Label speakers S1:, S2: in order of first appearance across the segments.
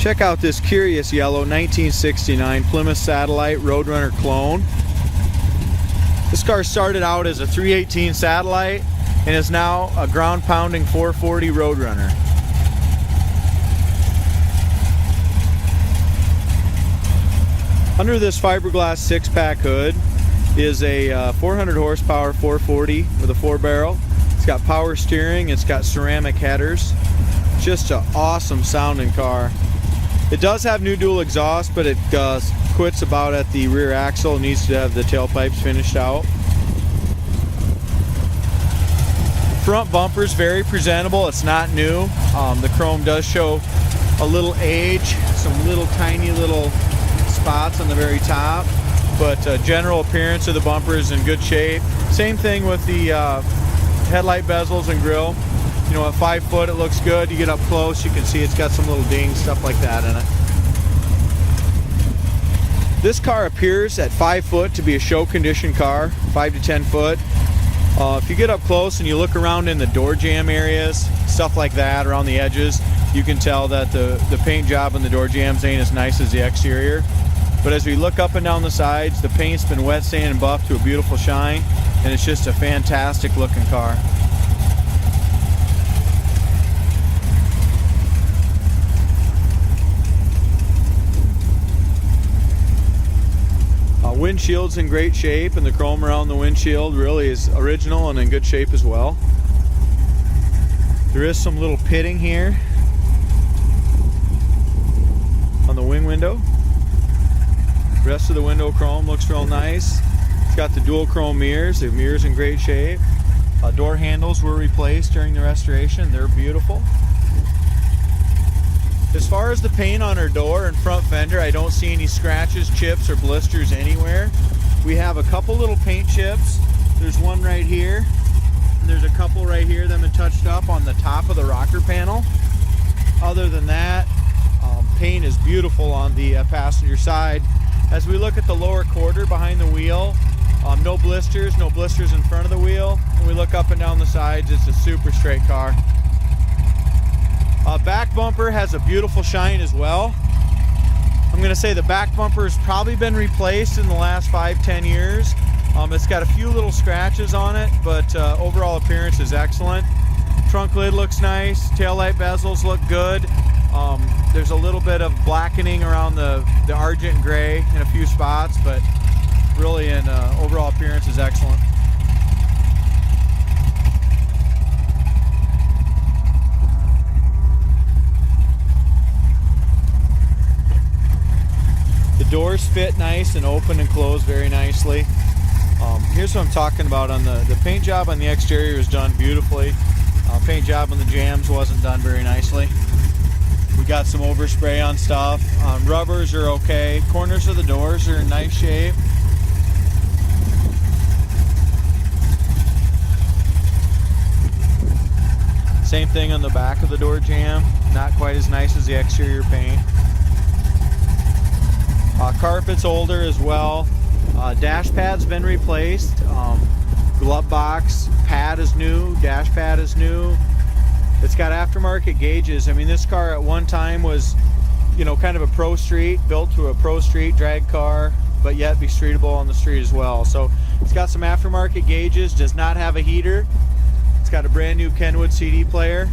S1: Check out this curious yellow 1969 Plymouth Satellite Roadrunner clone. This car started out as a 318 Satellite and is now a ground pounding 440 Roadrunner. Under this fiberglass 6-pack hood is a 400 horsepower 440 with a 4-barrel. It's got power steering, it's got ceramic headers. Just an awesome sounding car. It does have new dual exhaust, but it quits about at the rear axle. It needs to have the tailpipes finished out. Front bumper's very presentable. It's not new. The chrome does show a little age, some little tiny little spots on the very top, but general appearance of the bumper is in good shape. Same thing with the headlight bezels and grille. You know, at 5 foot it looks good. You get up close, you can see it's got some little dings, stuff like that in it. This car appears at 5 foot to be a show condition car, 5 to 10 foot. If you get up close and you look around in the door jamb areas, stuff like that, around the edges, you can tell that the paint job on the door jambs ain't as nice as the exterior. But as we look up and down the sides, the paint's been wet sand and buffed to a beautiful shine, and it's just a fantastic looking car. Windshield's in great shape, and the chrome around the windshield really is original and in good shape as well. There is some little pitting here on the wing window. The rest of the window chrome looks real nice. It's got the dual chrome mirrors. The mirrors in great shape. Door handles were replaced during the restoration. They're beautiful. As far as the paint on our door and front fender, I don't see any scratches, chips, or blisters anywhere. We have a couple little paint chips. There's one right here, and there's a couple right here that have been touched up on the top of the rocker panel. Other than that, paint is beautiful on the passenger side. As we look at the lower quarter behind the wheel, no blisters in front of the wheel. When we look up and down the sides, it's a super straight car. Back bumper has a beautiful shine as well. I'm going to say the back bumper has probably been replaced in the last 5-10 years. It's got a few little scratches on it, but overall appearance is excellent. Trunk lid looks nice. Taillight bezels look good. There's a little bit of blackening around the argent gray in a few spots, but really in overall appearance is excellent. The doors fit nice and open and close very nicely. Here's what I'm talking about. On the paint job on the exterior is done beautifully. Paint job on the jambs wasn't done very nicely. We got some overspray on stuff. Rubbers are okay. Corners of the doors are in nice shape. Same thing on the back of the door jamb. Not quite as nice as the exterior paint. Carpet's older as well. Dash pad's been replaced. Glove box pad is new. Dash pad is new. It's got aftermarket gauges. I mean, this car at one time was, you know, kind of a pro street, built to a pro street drag car, but yet be streetable on the street as well. So it's got some aftermarket gauges. Does not have a heater. It's got a brand new Kenwood CD player.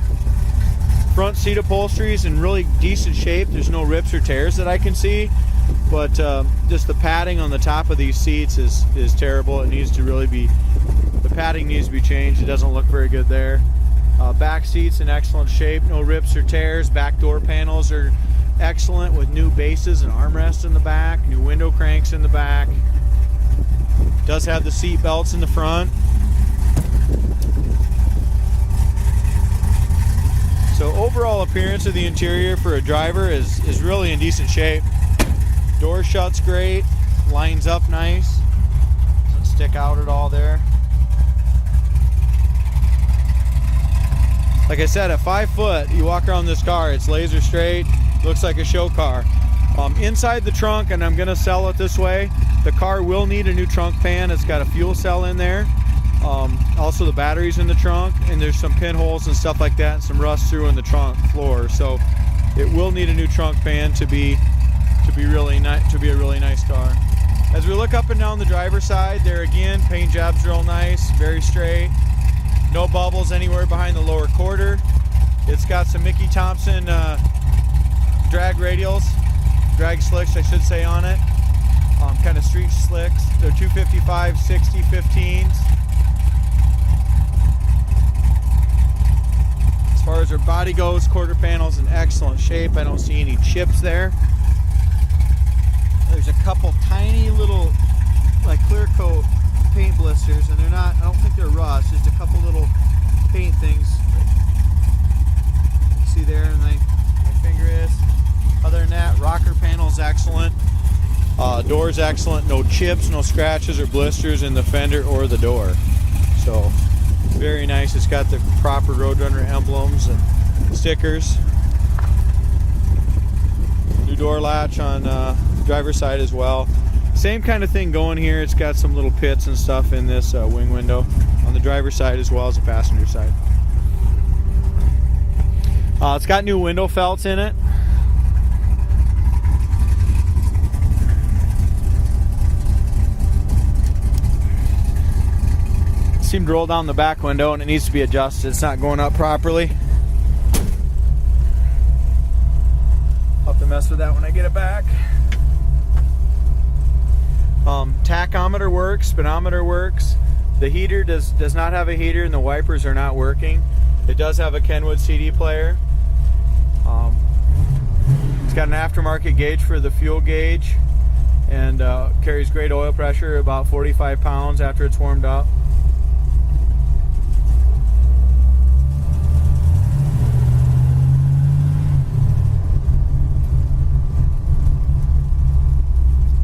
S1: Front seat upholstery is in really decent shape. There's no rips or tears that I can see. But just the padding on the top of these seats is terrible. It needs to really be, the padding needs to be changed. It doesn't look very good there. Back seats in excellent shape, no rips or tears. Back door panels are excellent with new bases and armrests in the back, new window cranks in the back. Does have the seat belts in the front. So overall appearance of the interior for a driver is really in decent shape. Door shuts great, lines up nice, doesn't stick out at all there. Like I said, at 5 foot, you walk around this car, it's laser straight, looks like a show car. Inside the trunk, and I'm gonna sell it this way, the car will need a new trunk pan. It's got a fuel cell in there. Also the battery's in the trunk, and there's some pinholes and stuff like that, and some rust through in the trunk floor. So It will need a new trunk fan to be really nice, to be a really nice car. As we look up and down the driver's side, there again, paint job's real nice, very straight. No bubbles anywhere behind the lower quarter. It's got some Mickey Thompson drag radials, drag slicks I should say on it. Kind of street slicks. They're 255 60 15s. As far as her body goes, quarter panel's in excellent shape. I don't see any chips there. There's a couple tiny little like clear coat paint blisters, and they're not, I don't think they're rust, just a couple little paint things. See there, and my finger is. Other than that, rocker panel's excellent. Door's excellent. No chips, no scratches or blisters in the fender or the door. So very nice. It's got the proper Roadrunner emblems and stickers. New door latch on driver's side as well. Same kind of thing going here. It's got some little pits and stuff in this wing window on the driver's side as well as the passenger side. It's got new window felts in it. Seemed to roll down the back window and it needs to be adjusted. It's not going up properly. I'll have to mess with that when I get it back. Tachometer works, speedometer works. The heater does not have a heater and the wipers are not working. It does have a Kenwood CD player. It's got an aftermarket gauge for the fuel gauge and carries great oil pressure, about 45 pounds after it's warmed up.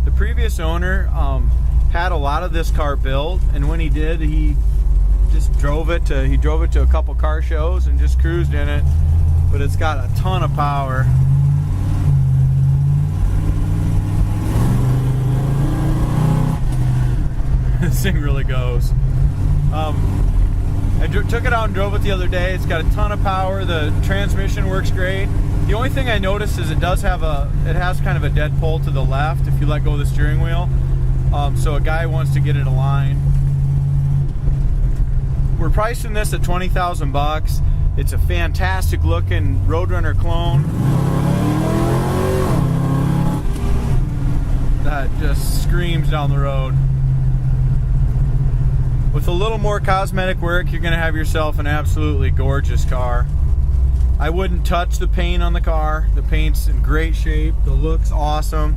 S1: The previous owner had a lot of this car built, and when he did, he just drove it to a couple car shows and just cruised in it. But it's got a ton of power. This thing really goes. I took it out and drove it the other day. It's got a ton of power. The transmission works great. The only thing I noticed is it has kind of a dead pull to the left if you let go of the steering wheel. So a guy wants to get it aligned. We're pricing this at $20,000. It's a fantastic looking Roadrunner clone that just screams down the road. With a little more cosmetic work, you're going to have yourself an absolutely gorgeous car. I wouldn't touch the paint on the car. The paint's in great shape. The look's awesome.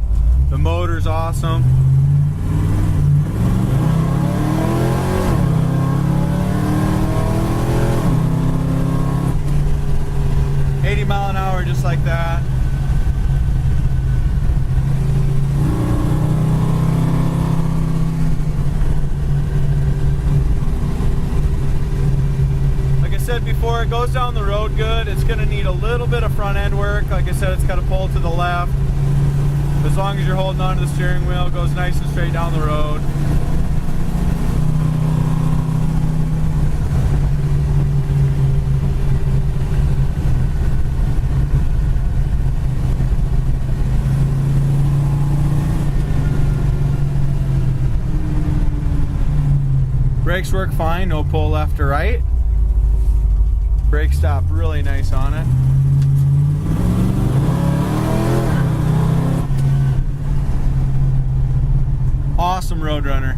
S1: The motor's awesome. $80 miles an hour just like that. Like I said before, it goes down the road good. It's going to need a little bit of front end work. Like I said, it's got to pull to the left. As long as you're holding onto the steering wheel, it goes nice and straight down the road. Brakes work fine, no pull left or right. Brake stop really nice on it. Awesome Roadrunner.